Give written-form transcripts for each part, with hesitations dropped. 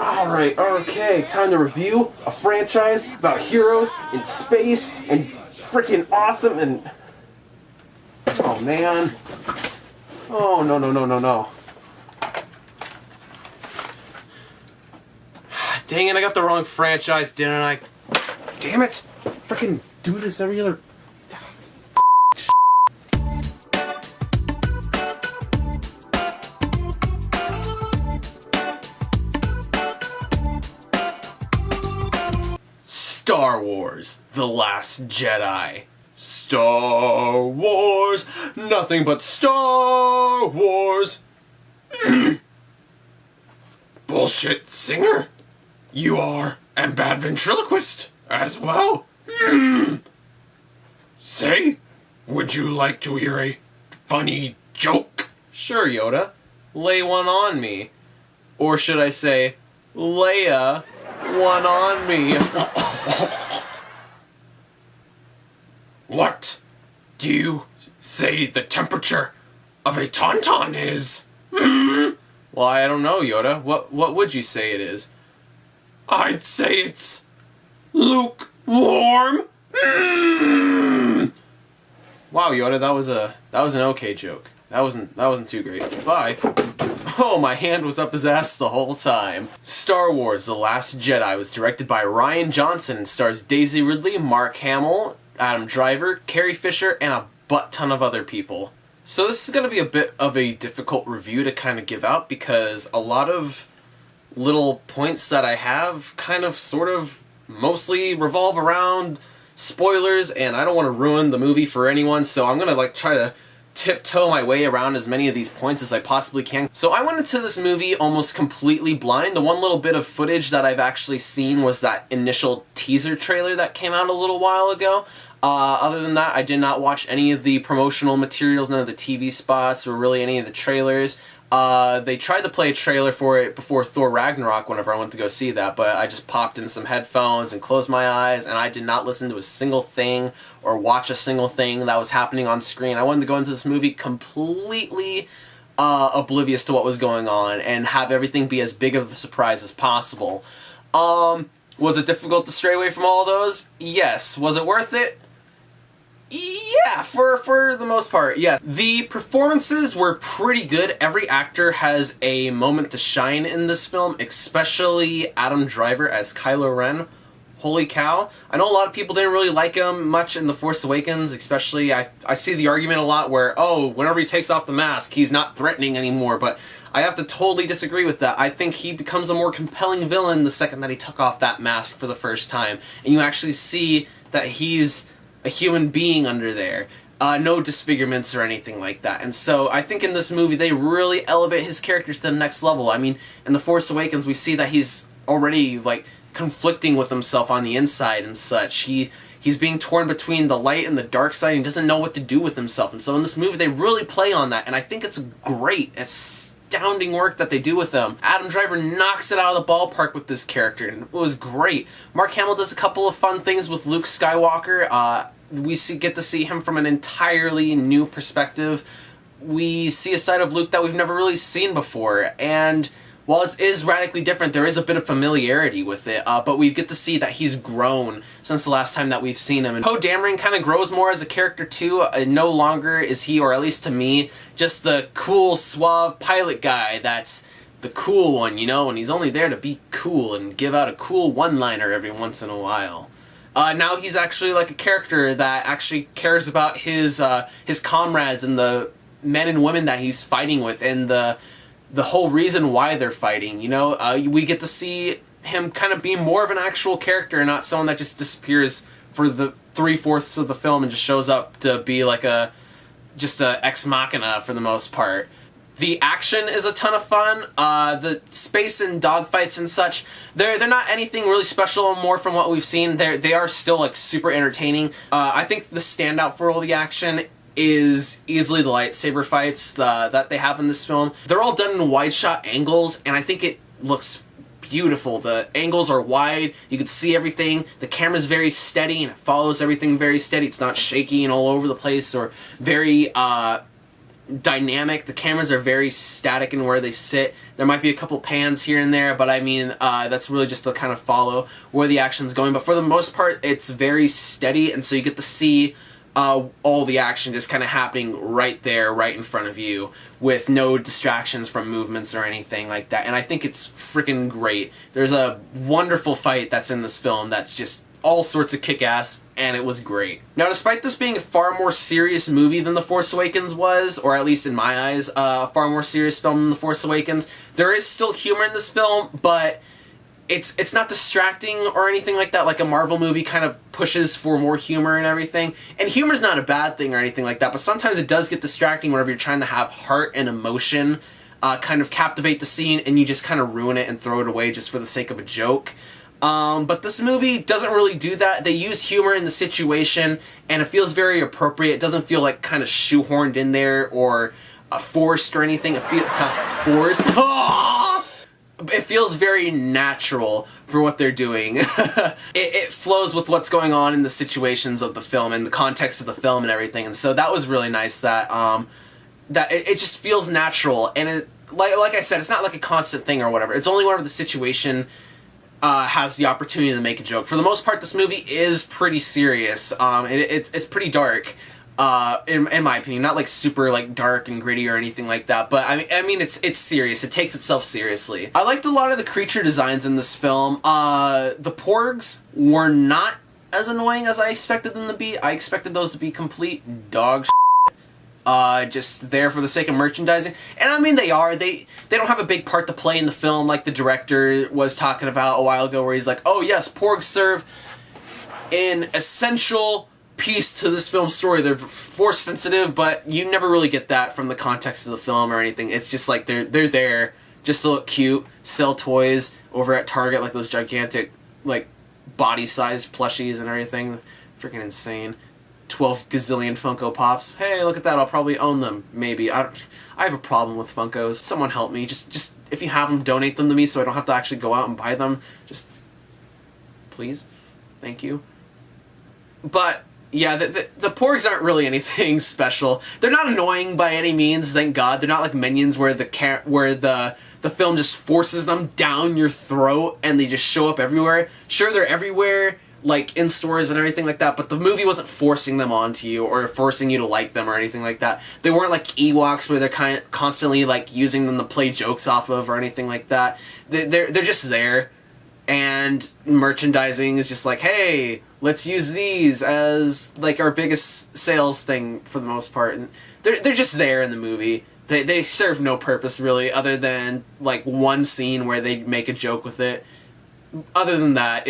Alright, okay, time to review a franchise about heroes in space and freaking awesome and... Oh man. Oh, no. Dang it, I got the wrong franchise, didn't I? Damn it! Freaking do this every other... Star Wars, The Last Jedi. Star Wars, nothing but Star Wars. Bullshit singer? You are, and bad ventriloquist as well. Say, would you like to hear a funny joke? Sure, Yoda. Lay one on me. Or should I say, Leia one on me. What do you say the temperature of a tauntaun is? Well, I don't know, Yoda. What would you say it is? I'd say it's lukewarm. Wow, Yoda, that was an okay joke. That wasn't too great. Bye. Oh, my hand was up his ass the whole time. Star Wars: The Last Jedi was directed by Rian Johnson and stars Daisy Ridley, Mark Hamill, Adam Driver, Carrie Fisher, and a butt ton of other people. So this is going to be a bit of a difficult review to kind of give out because a lot of little points that I have kind of sort of mostly revolve around spoilers, and I don't want to ruin the movie for anyone, so I'm going to try to tiptoe my way around as many of these points as I possibly can. So I went into this movie almost completely blind. The one little bit of footage that I've actually seen was that initial teaser trailer that came out a little while ago. Other than that, I did not watch any of the promotional materials, none of the TV spots, or really any of the trailers. They tried to play a trailer for it before Thor Ragnarok whenever I went to go see that, but I just popped in some headphones and closed my eyes, and I did not listen to a single thing or watch a single thing that was happening on screen. I wanted to go into this movie completely oblivious to what was going on and have everything be as big of a surprise as possible. Was it difficult to stray away from all of those? Yes. Was it worth it? Yeah, for the most part, yes. The performances were pretty good. Every actor has a moment to shine in this film, especially Adam Driver as Kylo Ren. Holy cow. I know a lot of people didn't really like him much in The Force Awakens, especially I see the argument a lot where, oh, whenever he takes off the mask, he's not threatening anymore, but I have to totally disagree with that. I think he becomes a more compelling villain the second that he took off that mask for the first time, and you actually see that he's a human being under there. No disfigurements or anything like that. And so I think in this movie they really elevate his character to the next level. I mean, in The Force Awakens we see that he's already conflicting with himself on the inside and such. He's being torn between the light and the dark side and he doesn't know what to do with himself. And so in this movie they really play on that, and I think it's great. It's astounding work that they do with him. Adam Driver knocks it out of the ballpark with this character, and it was great. Mark Hamill does a couple of fun things with Luke Skywalker. We get to see him from an entirely new perspective. We see a side of Luke that we've never really seen before, and while it is radically different, there is a bit of familiarity with it, but we get to see that he's grown since the last time that we've seen him. And Poe Dameron kind of grows more as a character too. No longer is he, or at least to me, just the cool, suave pilot guy that's the cool one, you know, and he's only there to be cool and give out a cool one-liner every once in a while. Now he's actually like a character that actually cares about his comrades and the men and women that he's fighting with, and the whole reason why they're fighting, you know? We get to see him kind of be more of an actual character and not someone that just disappears for the 3/4 of the film and just shows up to be like just a ex machina for the most part. The action is a ton of fun. The space and dogfights and such, they're not anything really special more from what we've seen. They are still super entertaining. I think the standout for all the action is easily the lightsaber fights that they have in this film. They're all done in wide shot angles, and I think it looks beautiful. The angles are wide, you can see everything, the camera's very steady and it follows everything very steady. It's not shaky and all over the place or very dynamic. The cameras are very static in where they sit. There might be a couple pans here and there, but I mean, that's really just to kind of follow where the action's going. But for the most part, it's very steady, and so you get to see all the action just kind of happening right there, right in front of you, with no distractions from movements or anything like that. And I think it's freaking great. There's a wonderful fight that's in this film that's just all sorts of kick-ass, and it was great. Now, despite this being a far more serious movie than The Force Awakens was, or at least in my eyes, a far more serious film than The Force Awakens, there is still humor in this film, but it's not distracting or anything like that. Like a Marvel movie kind of pushes for more humor and everything. And humor's not a bad thing or anything like that, but sometimes it does get distracting whenever you're trying to have heart and emotion kind of captivate the scene, and you just kind of ruin it and throw it away just for the sake of a joke. But this movie doesn't really do that. They use humor in the situation, and it feels very appropriate. It doesn't feel like kind of shoehorned in there or forced or anything. It feels forced. It feels very natural for what they're doing. It flows with what's going on in the situations of the film and the context of the film and everything. And so that was really nice that that it just feels natural. And it, like I said, it's not like a constant thing or whatever. It's only whenever the situation has the opportunity to make a joke. For the most part, this movie is pretty serious. It's pretty dark. In my opinion, not like super like dark and gritty or anything like that, but I mean it's serious. It takes itself seriously. I liked a lot of the creature designs in this film. The porgs were not as annoying as I expected them to be. I expected those to be complete dog shit. Just there for the sake of merchandising. And I mean they are. They don't have a big part to play in the film like the director was talking about a while ago, where he's like, oh yes, porgs serve an essential piece to this film's story. They're force sensitive, but you never really get that from the context of the film or anything. It's just like they're there just to look cute, sell toys over at Target, like those gigantic like body-sized plushies and everything. Freaking insane. 12 gazillion Funko Pops. Hey, look at that. I'll probably own them. Maybe. I have a problem with Funkos. Someone help me. Just if you have them, donate them to me so I don't have to actually go out and buy them. Just please. Thank you. But yeah, the porgs aren't really anything special. They're not annoying by any means, thank God. They're not like Minions where the film just forces them down your throat and they just show up everywhere. Sure, they're everywhere, like in stores and everything like that, but the movie wasn't forcing them onto you or forcing you to like them or anything like that. They weren't like Ewoks where they're constantly like using them to play jokes off of or anything like that. They're just there. And merchandising is just like, hey, let's use these as like our biggest sales thing for the most part. And they're just there in the movie. They serve no purpose really, other than like one scene where they make a joke with it. Other than that,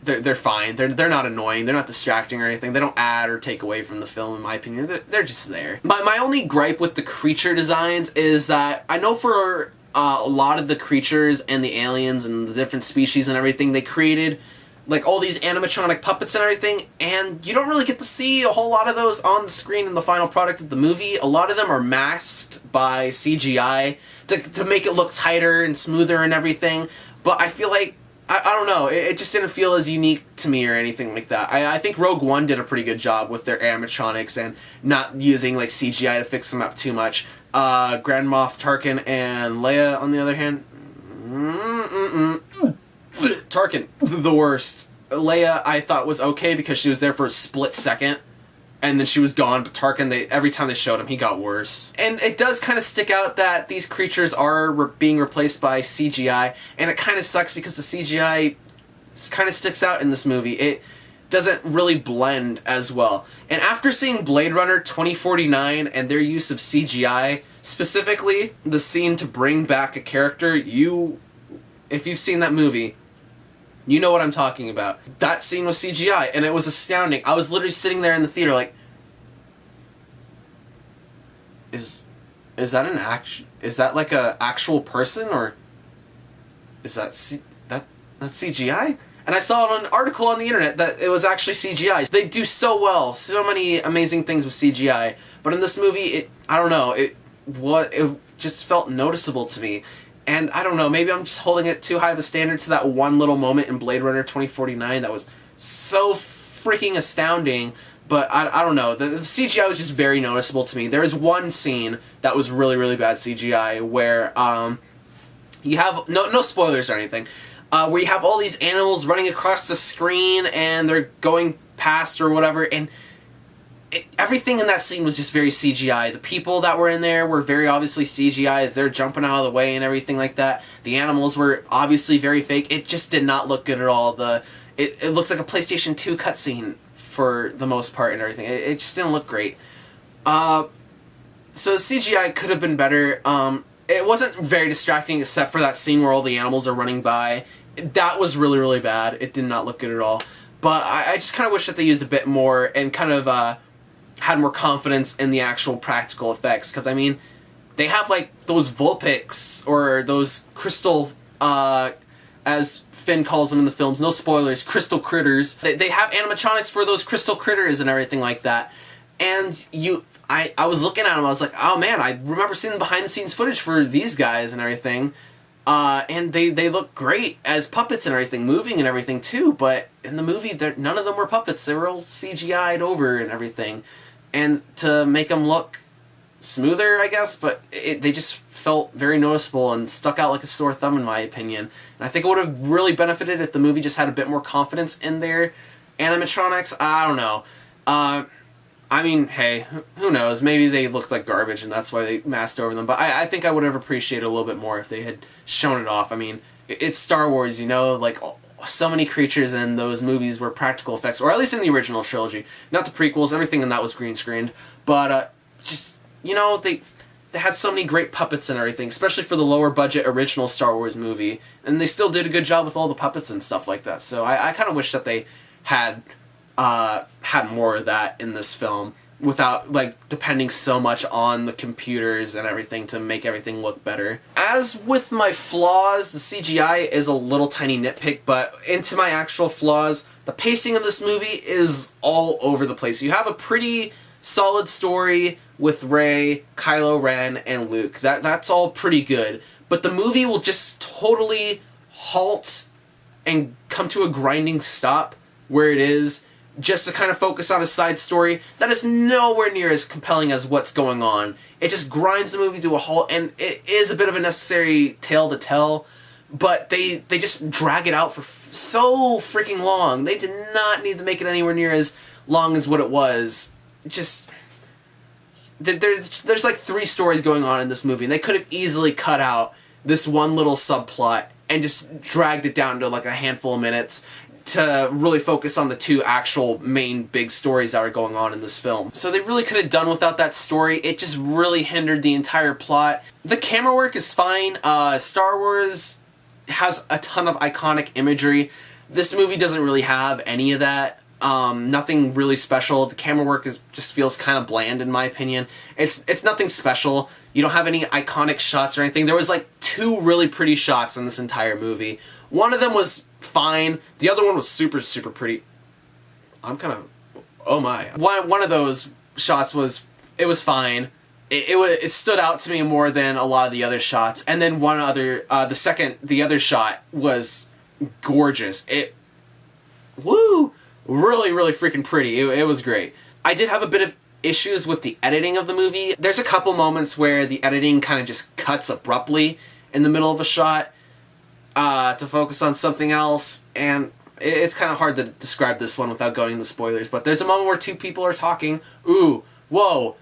they're fine. They're not annoying. They're not distracting or anything. They don't add or take away from the film, in my opinion. They're just there. My only gripe with the creature designs is that I know for a lot of the creatures and the aliens and the different species and everything, they created like all these animatronic puppets and everything, and you don't really get to see a whole lot of those on the screen in the final product of the movie. A lot of them are masked by CGI to make it look tighter and smoother and everything, but I feel like, I don't know, it just didn't feel as unique to me or anything like that. I think Rogue One did a pretty good job with their animatronics and not using like CGI to fix them up too much. Grand Moff Tarkin and Leia, on the other hand, Tarkin, the worst. Leia, I thought was okay because she was there for a split second, and then she was gone, but Tarkin, every time they showed him, he got worse. And it does kind of stick out that these creatures are being replaced by CGI, and it kind of sucks because the CGI kind of sticks out in this movie. It doesn't really blend as well. And after seeing Blade Runner 2049 and their use of CGI, specifically the scene to bring back a character, if you've seen that movie, you know what I'm talking about. That scene was CGI, and it was astounding. I was literally sitting there in the theater like, is that like a actual person, or is that's CGI? And I saw on an article on the internet that it was actually CGI. They do so well, so many amazing things with CGI, but in this movie, I don't know, it just felt noticeable to me. And I don't know, maybe I'm just holding it too high of a standard to that one little moment in Blade Runner 2049 that was so freaking astounding, But I don't know. The CGI was just very noticeable to me. There was one scene that was really, really bad CGI where you have, no spoilers or anything, where you have all these animals running across the screen and they're going past or whatever, and everything in that scene was just very CGI. The people that were in there were very obviously CGI as they're jumping out of the way and everything like that. The animals were obviously very fake. It just did not look good at all. It looked like a PlayStation 2 cutscene for the most part and everything. It just didn't look great. So the CGI could have been better. It wasn't very distracting except for that scene where all the animals are running by. That was really, really bad. It did not look good at all. But I just kind of wish that they used a bit more and kind of had more confidence in the actual practical effects. Because, I mean, they have, like, those Vulpix, or those crystal, as Finn calls them in the films, no spoilers, crystal critters. They have animatronics for those crystal critters and everything like that. And I was looking at them, I was like, oh man, I remember seeing behind-the-scenes footage for these guys and everything. And they look great as puppets and everything, moving and everything too, but in the movie, none of them were puppets. They were all CGI'd over and everything. And to make them look smoother, I guess, but they just felt very noticeable and stuck out like a sore thumb in my opinion. And I think it would have really benefited if the movie just had a bit more confidence in their animatronics. I don't know. I mean, hey, who knows? Maybe they looked like garbage and that's why they masked over them. But I think I would have appreciated a little bit more if they had shown it off. I mean, it's Star Wars, you know, like, so many creatures in those movies were practical effects, or at least in the original trilogy. Not the prequels, everything in that was green screened. But, just, you know, they had so many great puppets and everything, especially for the lower budget original Star Wars movie. And they still did a good job with all the puppets and stuff like that. So I kind of wish that they had more of that in this film without, like, depending so much on the computers and everything to make everything look better. As with my flaws, the CGI is a little tiny nitpick, but into my actual flaws, the pacing of this movie is all over the place. You have a pretty solid story with Rey, Kylo Ren, and Luke. That's all pretty good. But the movie will just totally halt and come to a grinding stop where it is, just to kind of focus on a side story that is nowhere near as compelling as what's going on. It just grinds the movie to a halt, and it is a bit of a necessary tale to tell, but they just drag it out for so freaking long. They did not need to make it anywhere near as long as what it was. Just, there's like 3 stories going on in this movie, and they could have easily cut out this one little subplot and just dragged it down to like a handful of minutes to really focus on the 2 actual main big stories that are going on in this film. So they really could have done without that story. It just really hindered the entire plot. The camera work is fine. Star Wars has a ton of iconic imagery. This movie doesn't really have any of that. Nothing really special. The camera work just feels kind of bland in my opinion. It's nothing special. You don't have any iconic shots or anything. There was like 2 really pretty shots in this entire movie. One of them was fine. The other one was super, super pretty. I'm kind of... oh my. One of those shots was... it was fine. It stood out to me more than a lot of the other shots. And then one other... the other shot was gorgeous. Woo! Really, really freaking pretty. It was great. I did have a bit of issues with the editing of the movie. There's a couple moments where the editing kind of just cuts abruptly in the middle of a shot to focus on something else, and it's kind of hard to describe this one without going into spoilers, but there's a moment where 2 people are talking. Ooh, whoa,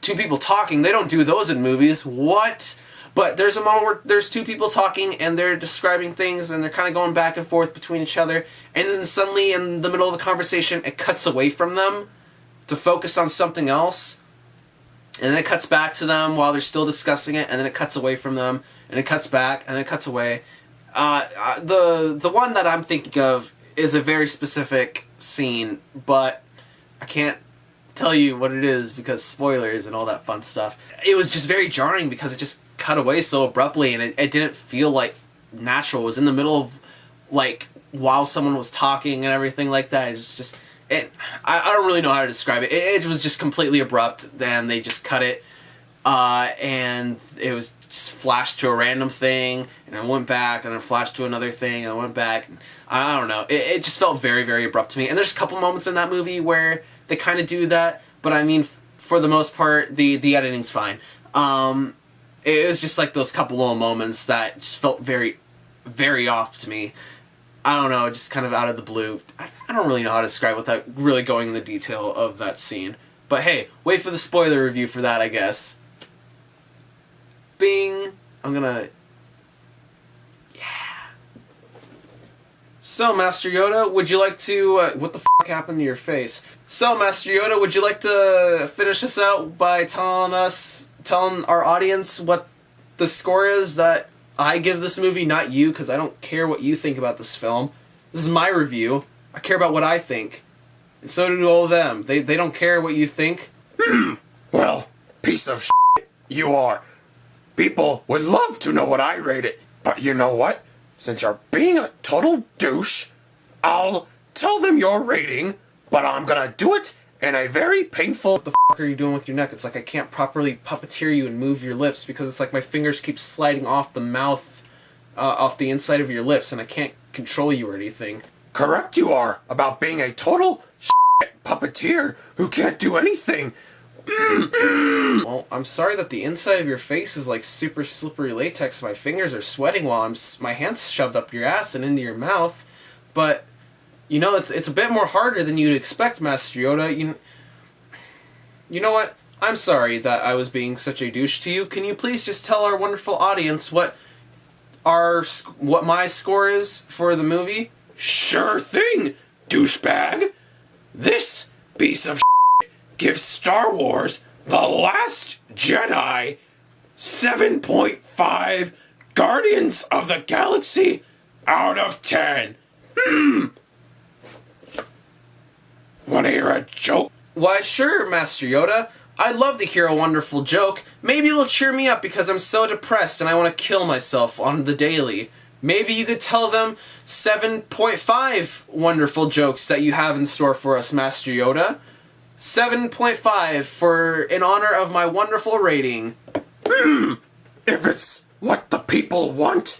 2 people talking, they don't do those in movies, what? But there's a moment where there's 2 people talking and they're describing things and they're kind of going back and forth between each other, and then suddenly in the middle of the conversation it cuts away from them to focus on something else, and then it cuts back to them while they're still discussing it, and then it cuts away from them, and it cuts back, and then it cuts away. The one that I'm thinking of is a very specific scene, but I can't tell you what it is because spoilers and all that fun stuff. It was just very jarring because it just cut away so abruptly, and it didn't feel like natural. It was in the middle of, like, while someone was talking and everything like that. It's just I don't really know how to describe it. It was just completely abrupt, then they just cut it, and it was just flashed to a random thing, and I went back, and then flashed to another thing, and I went back. And I don't know. It just felt very, very abrupt to me. And there's a couple moments in that movie where they kind of do that, but I mean, for the most part, the editing's fine. It was just like those couple little moments that just felt very, very off to me. I don't know, just kind of out of the blue. I don't really know how to describe without really going into detail of that scene. But hey, wait for the spoiler review for that, I guess. Bing! I'm gonna... Yeah. So, Master Yoda, would you like to... what the f*** happened to your face? So, Master Yoda, would you like to finish this out by telling our audience what the score is that I give this movie, not you, because I don't care what you think about this film. This is my review. I care about what I think. And so do all of them. They don't care what you think. Well, piece of shit you are. People would love to know what I rate it. But you know what? Since you're being a total douche, I'll tell them your rating, but I'm gonna do it in a very painful... What the f*** are you doing with your neck? It's like I can't properly puppeteer you and move your lips because it's like my fingers keep sliding off the mouth, off the inside of your lips, and I can't control you or anything. Correct you are about being a total puppeteer who can't do anything. Well, I'm sorry that the inside of your face is like super slippery latex. My fingers are sweating while my hands shoved up your ass and into your mouth, but... You know, it's a bit more harder than you'd expect, Master Yoda. You know what? I'm sorry that I was being such a douche to you. Can you please just tell our wonderful audience what my score is for the movie? Sure thing, douchebag. This piece of shit gives Star Wars The Last Jedi 7.5 Guardians of the Galaxy out of 10. Wanna hear a joke? Why, sure, Master Yoda. I'd love to hear a wonderful joke. Maybe it'll cheer me up because I'm so depressed and I want to kill myself on the daily. Maybe you could tell them 7.5 wonderful jokes that you have in store for us, Master Yoda. 7.5 in honor of my wonderful rating. If it's what the people want,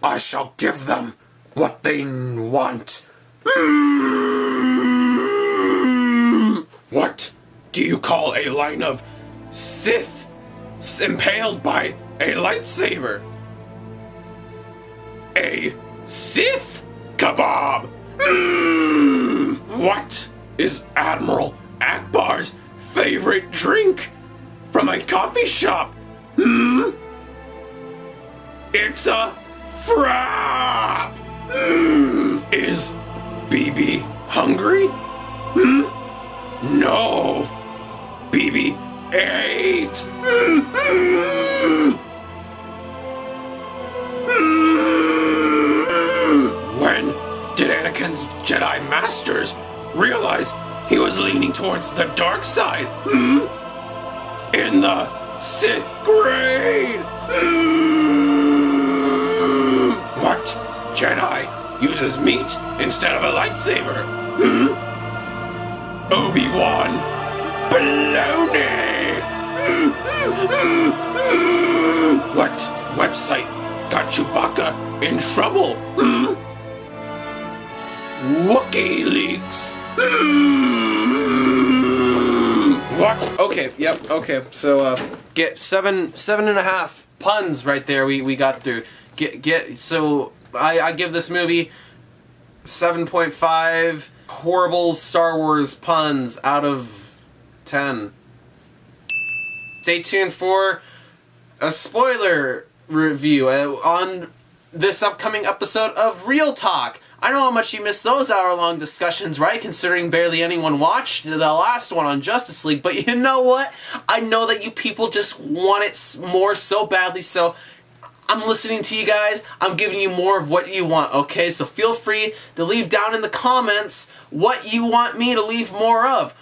I shall give them what they want. What do you call a line of Sith impaled by a lightsaber? A Sith kebab! What is Admiral Akbar's favorite drink from a coffee shop? It's a frap! Is BB hungry? No! BB ate! When did Anakin's Jedi Masters realize he was leaning towards the dark side? In the Sith grade! What Jedi uses meat instead of a lightsaber? Obi-Wan Baloney! What website got Chewbacca in trouble? Wookiee leaks! What? Okay, yep, okay. So, get seven and a half puns right there we got through. So, I give this movie 7.5 horrible Star Wars puns out of 10. Stay tuned for a spoiler review on this upcoming episode of Real Talk. I know how much you missed those hour-long discussions, right? Considering barely anyone watched the last one on Justice League. But you know what? I know that you people just want it more so badly, so I'm listening to you guys. I'm giving you more of what you want, okay? So feel free to leave down in the comments what you want me to leave more of.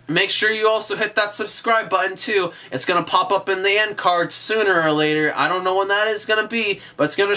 Make sure you also hit that subscribe button too. It's going to pop up in the end card sooner or later. I don't know when that is going to be, but it's going to